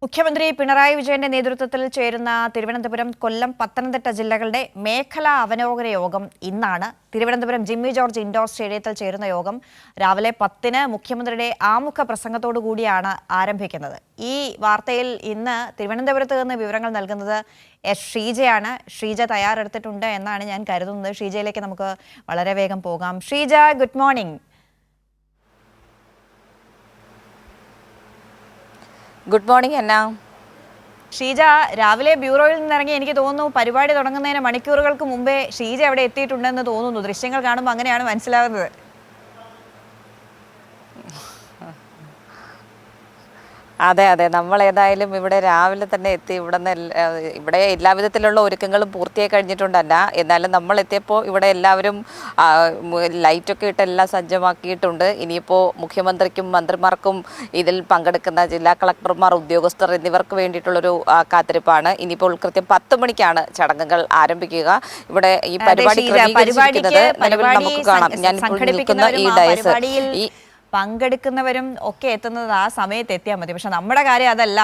മുഖ്യമന്ത്രി പിണറായി വിജയന്റെ നേതൃത്വത്തിൽ ചേരുന്ന തിരുവനന്തപുരം, കൊല്ലം, പത്തനംതിട്ട ജില്ലകളുടെ മേഖലാ അവലോകന യോഗം ഇന്നാണ്. തിരുവനന്തപുരം ജിമ്മി ജോർജ് ഇൻഡോർ സ്റ്റേഡിയത്തിൽ ചേരുന്ന യോഗം രാവിലെ 10-ന് മുഖ്യമന്ത്രിയുടെ ആമുഖ പ്രസംഗത്തോടു കൂടിയാണ് ആരംഭിക്കുന്നത്. ഈ വാർത്തയിൽ ഇന്ന് തിരുവനന്തപുരത്ത് നിന്ന് വിവരങ്ങൾ നൽകുന്നത് എസ് ഷീജയാണ്. ഷീജ തയ്യാറെടുത്തിട്ടുണ്ട് എന്നാണ് ഞാൻ കരുതുന്നത്. ഷീജയിലേക്ക് നമുക്ക് വളരെ വേഗം പോകാം. Sheeja, good morning. Good morning Anna. Sheeja, രാവിലെ ബ്യൂറോയിൽ നിന്നിറങ്ങി എനിക്ക് തോന്നുന്നു പരിപാടി തുടങ്ങുന്നതിന് മണിക്കൂറുകൾക്ക് മുമ്പേ ഷീജ അവിടെ എത്തിയിട്ടുണ്ടെന്ന് തോന്നുന്നു. ദൃശ്യങ്ങൾ കാണുമ്പോൾ അങ്ങനെയാണ് മനസ്സിലാവുന്നത്. അതെ, നമ്മൾ ഏതായാലും ഇവിടെ രാവിലെ തന്നെ എത്തി. ഇവിടെ എല്ലാവിധത്തിലുള്ള ഒരുക്കങ്ങളും പൂർത്തിയായി കഴിഞ്ഞിട്ടുണ്ടല്ല. എന്നാലും നമ്മൾ എത്തിയപ്പോൾ ഇവിടെ എല്ലാവരും ലൈറ്റൊക്കെ ഇട്ട് എല്ലാം സജ്ജമാക്കിയിട്ടുണ്ട്. ഇനിയിപ്പോൾ മുഖ്യമന്ത്രിക്കും മന്ത്രിമാർക്കും ഇതിൽ പങ്കെടുക്കുന്ന ജില്ലാ കളക്ടർമാർ, ഉദ്യോഗസ്ഥർ എന്നിവർക്ക് വേണ്ടിയിട്ടുള്ളൊരു കാത്തിരിപ്പാണ്. ഇനിയിപ്പോൾ കൃത്യം 10 മണിക്കാണ് ചടങ്ങുകൾ ആരംഭിക്കുക. ഇവിടെ ഈ പരിപാടി നിലവിൽ നമുക്ക് കാണാം. ഞാൻ നിൽക്കുന്ന ഈ ഡയസ്, ഈ പങ്കെടുക്കുന്നവരും ഒക്കെ എത്തുന്നത് ആ സമയത്ത് എത്തിയാൽ മതി. പക്ഷെ നമ്മുടെ കാര്യം അതല്ല.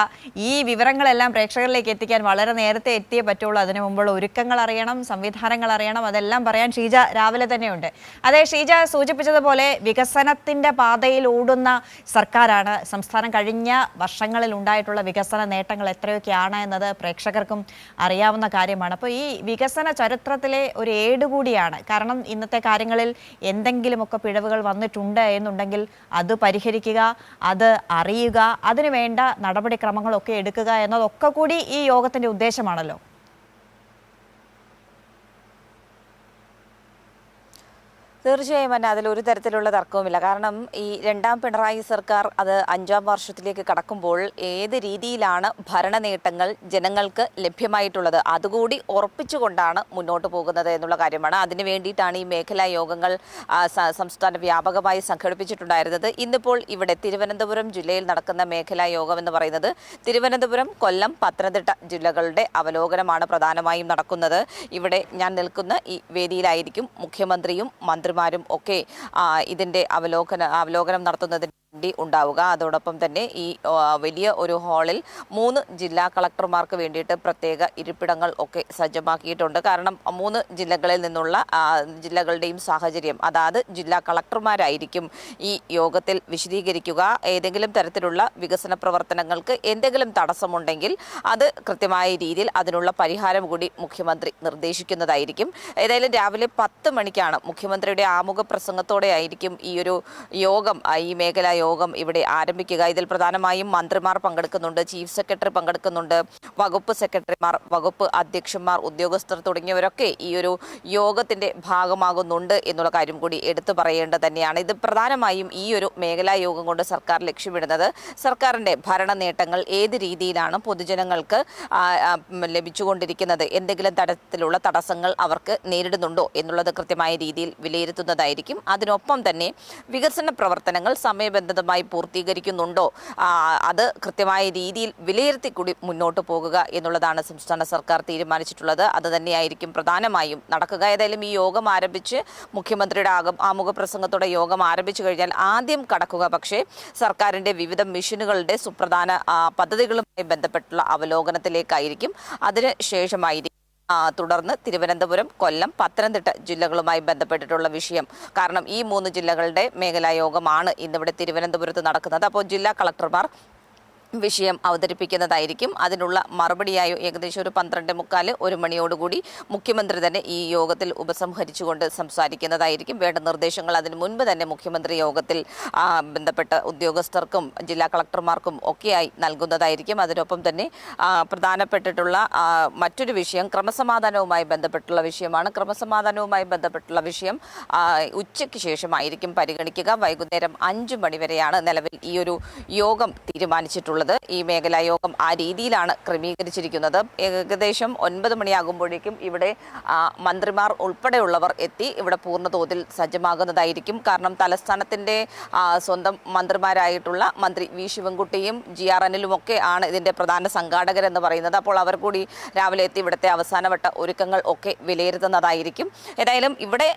ഈ വിവരങ്ങളെല്ലാം പ്രേക്ഷകരിലേക്ക് എത്തിക്കാൻ വളരെ നേരത്തെ എത്തിയേ പറ്റുള്ളൂ. അതിനു മുമ്പുള്ള ഒരുക്കങ്ങൾ അറിയണം, സംവിധാനങ്ങൾ അറിയണം. അതെല്ലാം പറയാൻ ഷീജ രാവിലെ തന്നെയുണ്ട്. അതെ, ഷീജ സൂചിപ്പിച്ചതുപോലെ വികസനത്തിന്റെ പാതയിൽ ഓടുന്ന സർക്കാരാണ്. സംസ്ഥാനം കഴിഞ്ഞ വർഷങ്ങളിൽ ഉണ്ടായിട്ടുള്ള വികസന നേട്ടങ്ങൾ എത്രയൊക്കെയാണ് എന്നത് പ്രേക്ഷകർക്കും അറിയാവുന്ന കാര്യമാണ്. അപ്പോൾ ഈ വികസന ചരിത്രത്തിലെ ഒരു ഏടുകൂടിയാണ്. കാരണം ഇന്നത്തെ കാര്യങ്ങളിൽ എന്തെങ്കിലുമൊക്കെ പിഴവുകൾ വന്നിട്ടുണ്ട് എന്നുണ്ടെങ്കിൽ അത് പരിഹരിക്കുക, അത് അറിയുക, അതിനു വേണ്ട നടപടിക്രമങ്ങളൊക്കെ എടുക്കുക എന്നതൊക്കെ കൂടി ഈ യോഗത്തിന്റെ ഉദ്ദേശമാണല്ലോ. തീർച്ചയായും തന്നെ അതിലൊരു തരത്തിലുള്ള തർക്കവുമില്ല. കാരണം ഈ രണ്ടാം പിണറായി സർക്കാർ അത് 5ാം വർഷത്തിലേക്ക് കടക്കുമ്പോൾ ഏത് രീതിയിലാണ് ഭരണ നേട്ടങ്ങൾ ജനങ്ങൾക്ക് ലഭ്യമായിട്ടുള്ളത് അതുകൂടി ഉറപ്പിച്ചുകൊണ്ടാണ് മുന്നോട്ട് പോകുന്നത് എന്നുള്ള കാര്യമാണ്. അതിനു വേണ്ടിയിട്ടാണ് ഈ മേഖലാ യോഗങ്ങൾ സംസ്ഥാന വ്യാപകമായി സംഘടിപ്പിച്ചിട്ടുണ്ടായിരുന്നത്. ഇന്നിപ്പോൾ ഇവിടെ തിരുവനന്തപുരം ജില്ലയിൽ നടക്കുന്ന മേഖലാ യോഗം എന്ന് പറയുന്നത് തിരുവനന്തപുരം, കൊല്ലം, പത്തനംതിട്ട ജില്ലകളുടെ അവലോകനമാണ് പ്രധാനമായും നടക്കുന്നത്. ഇവിടെ ഞാൻ നിൽക്കുന്ന ഈ വേദിയിലായിരിക്കും മുഖ്യമന്ത്രിയും മന്ത്രിമാരും ഒക്കെ ഇതിന്റെ അവലോകനം നടത്തുന്നതിന് ഉണ്ടാവുക. അതോടൊപ്പം തന്നെ ഈ വലിയ ഒരു ഹാളിൽ 3 ജില്ലാ കളക്ടർമാർക്ക് വേണ്ടിയിട്ട് പ്രത്യേക ഇരിപ്പിടങ്ങൾ ഒക്കെ സജ്ജമാക്കിയിട്ടുണ്ട്. കാരണം 3 ജില്ലകളിൽ നിന്നുള്ള ജില്ലകളുടെയും സാഹചര്യം അതാത് ജില്ലാ കളക്ടർമാരായിരിക്കും ഈ യോഗത്തിൽ വിശദീകരിക്കുക. ഏതെങ്കിലും തരത്തിലുള്ള വികസന പ്രവർത്തനങ്ങൾക്ക് എന്തെങ്കിലും തടസ്സമുണ്ടെങ്കിൽ അത് കൃത്യമായ രീതിയിൽ അതിനുള്ള പരിഹാരം കൂടി മുഖ്യമന്ത്രി നിർദ്ദേശിക്കുന്നതായിരിക്കും. ഏതായാലും രാവിലെ 10 മണിക്കാണ് മുഖ്യമന്ത്രിയുടെ ആമുഖ പ്രസംഗത്തോടെ ആയിരിക്കും ഈ ഒരു യോഗം, ഈ മേഖലാ യോഗം ഇവിടെ ആരംഭിക്കുക. ഇതിൽ പ്രധാനമായും മന്ത്രിമാർ പങ്കെടുക്കുന്നുണ്ട്, ചീഫ് സെക്രട്ടറി പങ്കെടുക്കുന്നുണ്ട്, വകുപ്പ് സെക്രട്ടറിമാർ, വകുപ്പ് അധ്യക്ഷന്മാർ, ഉദ്യോഗസ്ഥർ തുടങ്ങിയവരൊക്കെ ഈ ഒരു യോഗത്തിന്റെ ഭാഗമാകുന്നുണ്ട് എന്നുള്ള കാര്യം കൂടി എടുത്തു പറയേണ്ടത് തന്നെയാണ്. ഇത് പ്രധാനമായും ഈ ഒരു മേഖലാ യോഗം കൊണ്ട് സർക്കാർ ലക്ഷ്യമിടുന്നത് സർക്കാരിന്റെ ഭരണ നേട്ടങ്ങൾ ഏത് രീതിയിലാണ് പൊതുജനങ്ങൾക്ക് ലഭിച്ചുകൊണ്ടിരിക്കുന്നത്, എന്തെങ്കിലും തരത്തിലുള്ള തടസ്സങ്ങൾ അവർക്ക് നേരിടുന്നുണ്ടോ എന്നുള്ളത് കൃത്യമായ രീതിയിൽ വിലയിരുത്തുന്നതായിരിക്കും. അതിനൊപ്പം തന്നെ വികസന പ്രവർത്തനങ്ങൾ സമയബന്ധമായി പൂർത്തീകരിക്കുന്നുണ്ടോ അത് കൃത്യമായ രീതിയിൽ വിലയിരുത്തി കൂടി മുന്നോട്ട് പോകുക എന്നുള്ളതാണ് സംസ്ഥാന സർക്കാർ തീരുമാനിച്ചിട്ടുള്ളത്. അത് തന്നെയായിരിക്കും പ്രധാനമായും നടക്കുക. ഏതായാലും ഈ യോഗം ആരംഭിച്ച് മുഖ്യമന്ത്രിയുടെ ആമുഖ പ്രസംഗത്തോടെ യോഗം ആരംഭിച്ചു കഴിഞ്ഞാൽ ആദ്യം കടക്കുക പക്ഷേ സർക്കാരിന്റെ വിവിധ മിഷനുകളുടെ സുപ്രധാന പദ്ധതികളുമായി ബന്ധപ്പെട്ടുള്ള അവലോകനത്തിലേക്കായിരിക്കും. അതിന് ശേഷമായിരിക്കും തുടർന്ന് തിരുവനന്തപുരം, കൊല്ലം, പത്തനംതിട്ട ജില്ലകളുമായി ബന്ധപ്പെട്ടിട്ടുള്ള വിഷയം. കാരണം ഈ 3 ജില്ലകളുടെ മേഖലാ യോഗമാണ് ഇന്നിവിടെ തിരുവനന്തപുരത്ത് നടക്കുന്നത്. അപ്പോൾ ജില്ലാ കളക്ടർമാർ വിഷയം അവതരിപ്പിക്കുന്നതായിരിക്കും. അതിനുള്ള മറുപടിയായി ഏകദേശം ഒരു 12:45 1 മണിയോടുകൂടി മുഖ്യമന്ത്രി തന്നെ ഈ യോഗത്തിൽ ഉപസംഹരിച്ചുകൊണ്ട് സംസാരിക്കുന്നതായിരിക്കും. വേണ്ട നിർദ്ദേശങ്ങൾ അതിനു മുൻപ് തന്നെ മുഖ്യമന്ത്രി യോഗത്തിൽ ബന്ധപ്പെട്ട ഉദ്യോഗസ്ഥർക്കും ജില്ലാ കളക്ടർമാർക്കും ഒക്കെയായി നൽകുന്നതായിരിക്കും. അതിനൊപ്പം തന്നെ പ്രധാനപ്പെട്ടിട്ടുള്ള മറ്റൊരു വിഷയം ക്രമസമാധാനവുമായി ബന്ധപ്പെട്ടുള്ള വിഷയമാണ്. ക്രമസമാധാനവുമായി ബന്ധപ്പെട്ടുള്ള വിഷയം ഉച്ചയ്ക്ക് ശേഷമായിരിക്കും പരിഗണിക്കുക. വൈകുന്നേരം 5 മണി വരെയാണ് നിലവിൽ ഈ ഒരു യോഗം തീരുമാനിച്ചിട്ടുള്ളത്. ഈ മേഖലാ യോഗം ആ രീതിയിലാണ് ക്രമീകരിച്ചിരിക്കുന്നത്. ഏകദേശം 9 മണിയാകുമ്പോഴേക്കും ഇവിടെ മന്ത്രിമാർ ഉൾപ്പെടെയുള്ളവർ എത്തി ഇവിടെ പൂർണ്ണതോതിൽ സജ്ജമാകുന്നതായിരിക്കും. കാരണം തലസ്ഥാനത്തിന്റെ സ്വന്തം മന്ത്രിമാരായിട്ടുള്ള മന്ത്രി വി ശിവൻകുട്ടിയും GR അനിലുമൊക്കെ ആണ് ഇതിന്റെ പ്രധാന സംഘാടകരെന്ന് പറയുന്നത്. അപ്പോൾ അവർ കൂടി രാവിലെ എത്തി ഇവിടുത്തെ അവസാനവട്ട ഒരുക്കങ്ങൾ ഒക്കെ വിലയിരുത്തുന്നതായിരിക്കും. ഏതായാലും ഇവിടെ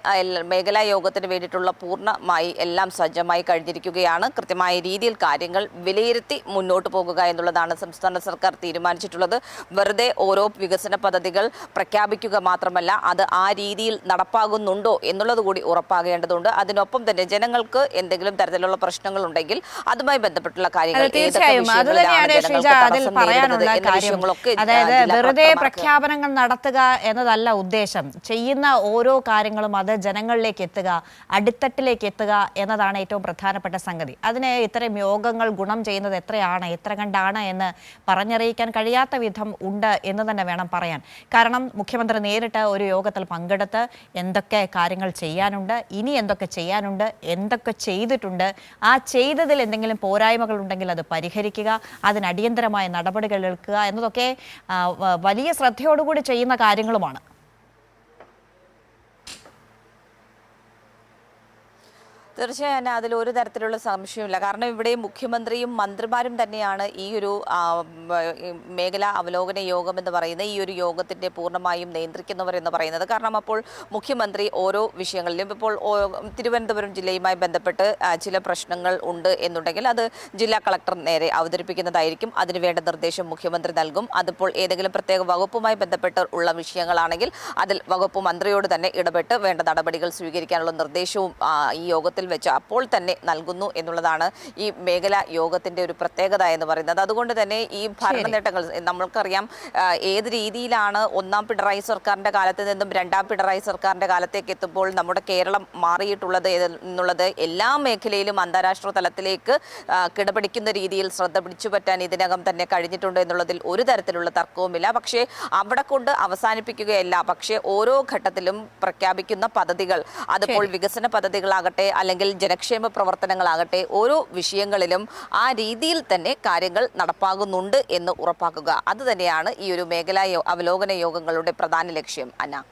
മേഖലാ യോഗത്തിന് വേണ്ടിയിട്ടുള്ള പൂർണ്ണമായി എല്ലാം സജ്ജമായി കഴിഞ്ഞിരിക്കുകയാണ്. കൃത്യമായ രീതിയിൽ കാര്യങ്ങൾ വിലയിരുത്തി മുന്നോട്ട് കൊണ്ടുപോകുക എന്നുള്ളതാണ് സംസ്ഥാന സർക്കാർ തീരുമാനിച്ചിട്ടുള്ളത്. വെറുതെ ഓരോ വികസന പദ്ധതികൾ പ്രഖ്യാപിക്കുക മാത്രമല്ല, അത് ആ രീതിയിൽ നടപ്പാകുന്നുണ്ടോ എന്നുള്ളത് കൂടി ഉറപ്പാകേണ്ടതുണ്ട്. അതിനൊപ്പം തന്നെ ജനങ്ങൾക്ക് എന്തെങ്കിലും തരത്തിലുള്ള പ്രശ്നങ്ങൾ ഉണ്ടെങ്കിൽ അതുമായി ബന്ധപ്പെട്ടുള്ള കാര്യങ്ങൾ തീർച്ചയായും അത് തന്നെയാണ് ശ്രീജ അതിൽ പറയാനുള്ള കാര്യം. അതായത് വെറുതെ പ്രഖ്യാപനങ്ങൾ നടത്തുക എന്നതല്ല ഉദ്ദേശം. ചെയ്യുന്ന ഓരോ കാര്യങ്ങളും അത് ജനങ്ങളിലേക്ക് എത്തുക, അടിത്തട്ടിലേക്ക് എത്തുക എന്നതാണ് ഏറ്റവും പ്രധാനപ്പെട്ട സംഗതി. അതിന് ഇത്തരം യോഗങ്ങൾ ഗുണം ചെയ്യുന്നത് എത്രയാണ്, എത്ര കണ്ടാണ് എന്ന് പറഞ്ഞറിയിക്കാൻ കഴിയാത്ത വിധം ഉണ്ട് എന്ന് തന്നെ വേണം പറയാൻ. കാരണം മുഖ്യമന്ത്രി നേരിട്ട് ഒരു യോഗത്തിൽ പങ്കെടുത്ത് എന്തൊക്കെ കാര്യങ്ങൾ ചെയ്യാനുണ്ട്, ഇനി എന്തൊക്കെ ചെയ്യാനുണ്ട്, എന്തൊക്കെ ചെയ്തിട്ടുണ്ട്, ആ ചെയ്തതിൽ എന്തെങ്കിലും പോരായ്മകൾ ഉണ്ടെങ്കിൽ അത് പരിഹരിക്കുക, അതിന് അടിയന്തരമായ നടപടികൾ എടുക്കുക എന്നതൊക്കെ വലിയ ശ്രദ്ധയോടുകൂടി ചെയ്യുന്ന കാര്യങ്ങളുമാണ്. തീർച്ചയായും അതിൽ ഒരു തരത്തിലുള്ള സംശയമില്ല. കാരണം ഇവിടെ മുഖ്യമന്ത്രിയും മന്ത്രിമാരും തന്നെയാണ് ഈ ഒരു മേഖലാ അവലോകന യോഗം എന്ന് പറയുന്ന ഈ ഒരു യോഗത്തിൻ്റെ പൂർണ്ണമായും നിയന്ത്രിക്കുന്നവർ എന്ന് പറയുന്നത്. കാരണം അപ്പോൾ മുഖ്യമന്ത്രി ഓരോ വിഷയങ്ങളിലും ഇപ്പോൾ തിരുവനന്തപുരം ജില്ലയുമായി ബന്ധപ്പെട്ട് ചില പ്രശ്നങ്ങൾ ഉണ്ട് എന്നുണ്ടെങ്കിൽ അത് ജില്ലാ കളക്ടർ നേരെ അവതരിപ്പിക്കുന്നതായിരിക്കും. അതിനുവേണ്ട നിർദ്ദേശം മുഖ്യമന്ത്രി നൽകും. അതിപ്പോൾ ഏതെങ്കിലും പ്രത്യേക വകുപ്പുമായി ബന്ധപ്പെട്ട് ഉള്ള വിഷയങ്ങളാണെങ്കിൽ അതിൽ വകുപ്പ് മന്ത്രിയോട് തന്നെ ഇടപെട്ട് വേണ്ട നടപടികൾ സ്വീകരിക്കാനുള്ള നിർദ്ദേശവും ഈ യോഗത്തിൽ വെച്ച് അപ്പോൾ തന്നെ നൽകുന്നു എന്നുള്ളതാണ് ഈ മേഖലാ യോഗത്തിന്റെ ഒരു പ്രത്യേകത എന്ന് പറയുന്നത്. അതുകൊണ്ട് തന്നെ ഈ ഭരണ നേട്ടങ്ങൾ നമ്മൾക്കറിയാം ഏത് രീതിയിലാണ് ഒന്നാം പിണറായി സർക്കാരിന്റെ കാലത്ത് നിന്നും രണ്ടാം പിണറായി സർക്കാരിന്റെ കാലത്തേക്ക് എത്തുമ്പോൾ നമ്മുടെ കേരളം മാറിയിട്ടുള്ളത് എന്നുള്ളത് എല്ലാ മേഖലയിലും അന്താരാഷ്ട്ര തലത്തിലേക്ക് കിടപിടിക്കുന്ന രീതിയിൽ ശ്രദ്ധ പിടിച്ചുപറ്റാൻ ഇതിനകം തന്നെ കഴിഞ്ഞിട്ടുണ്ട് എന്നുള്ളതിൽ ഒരു തരത്തിലുള്ള തർക്കവുമില്ല. പക്ഷേ അവിടെ കൊണ്ട് അവസാനിപ്പിക്കുകയല്ല. പക്ഷേ ഓരോ ഘട്ടത്തിലും പ്രഖ്യാപിക്കുന്ന പദ്ധതികൾ, അതിപ്പോൾ വികസന പദ്ധതികളാകട്ടെ അല്ലെങ്കിൽ ജനക്ഷേമ പ്രവർത്തനങ്ങളാകട്ടെ, ഓരോ വിഷയങ്ങളിലും ആ രീതിയിൽ തന്നെ കാര്യങ്ങൾ നടപ്പാകുന്നുണ്ട് എന്ന് ഉറപ്പാക്കുക. അത് തന്നെയാണ് ഈ ഒരു മേഖലാ അവലോകന യോഗങ്ങളുടെ പ്രധാന ലക്ഷ്യം. അന്ന.